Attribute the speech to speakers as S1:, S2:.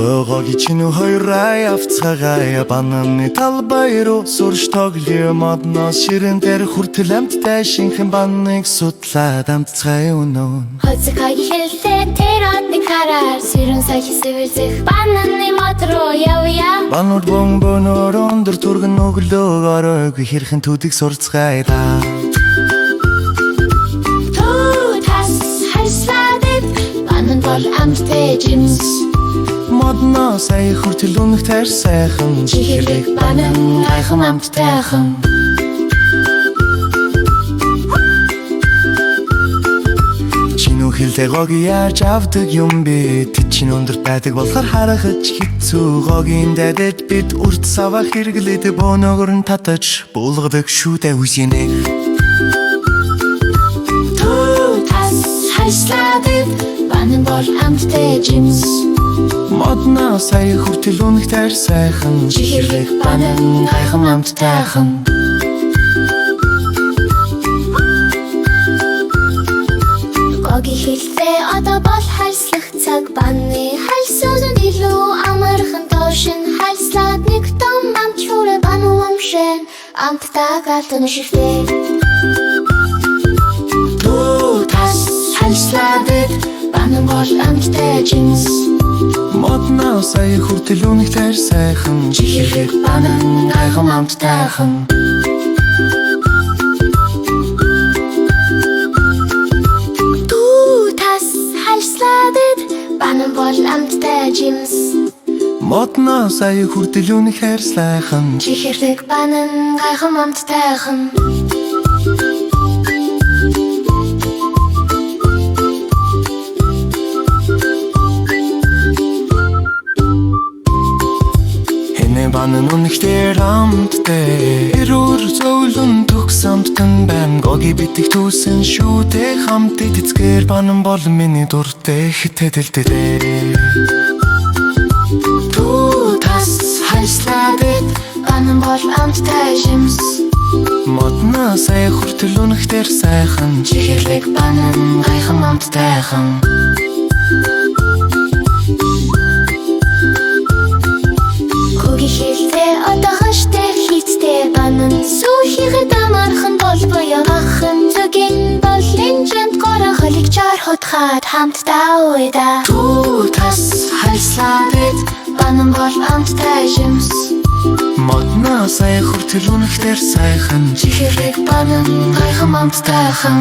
S1: Гоги чиний хоёраа явцгаагаа бананы талбай руу сурч тоглоё модноос ширэн дээр хүртэл амттай шинхэн баныг судлаад амтцгая өнөө.
S2: Хоцгойг хэллээ тэр одны хараар сэрэн сахисвэлзэх бананы мод руу явъя.
S1: Банууд бомбоноор өндөр түргэн өглөө оройг хэрхэн төдийг сурцгаая да.
S2: Банан бол амттай жимс
S1: Модно сая хүртэл үнэх тайр сайхан
S2: чихэрлэг банан гайхам амттайхан.
S1: Чинүү хэлдэг гоги яаж авдаг юм бэ? Тэд чинь өндөр байдаг болохоор харахад хэцүү. Гогийн дэдэд бид үрд сава хэрэглээд бөөнөөр нь татаж буулгадаг шүү дээ үсийнэ.
S2: Банан бол амттай жимс
S1: Модно сая хүртэл үнэх тайр сайхан
S2: чихэрлэг банан гайхам амттайхан. Гоги хэллээ одоо бол хайрслах цаг банны хайрсууд илүү амархан тоошин хайрслаад нэг том амт шүүрэ бану амшэн амттай гатан шифлээ. Банан бол амттай жимс
S1: Модно сая хүртэл үнэх тайр сайхан
S2: чихэрлэг банан гайхам амттайхан. Банан бол амттай жимс
S1: Модно сая хүртэл үнэх хайр сайхан
S2: чихэрлэг банан гайхам амттайхан.
S1: Банан үнэхээр амттай эрүүр зөөлөн төгс амттан байна. Гоги битгий түүсэн шүү дээ хамтд эцгээр банан бол миний дуртай хитэлдэлтэй.
S2: Банан бол амттай жимс
S1: Модно сая хүртэл үнэхээр сайхан
S2: чихэрлэг банан гайхам амттайхан. Гоги хэллээ одоо хаштай хийцтэй банан сүүхийхэд амархан бол буяа ахын зүгэн бол линжэнд гороо холиг чар хотхад хамтдаа уйда. Банан бол амттай жимс
S1: Модно сая хүртэл үнэхээр сайхан
S2: чихэрлэг банан гайхам амттайхан.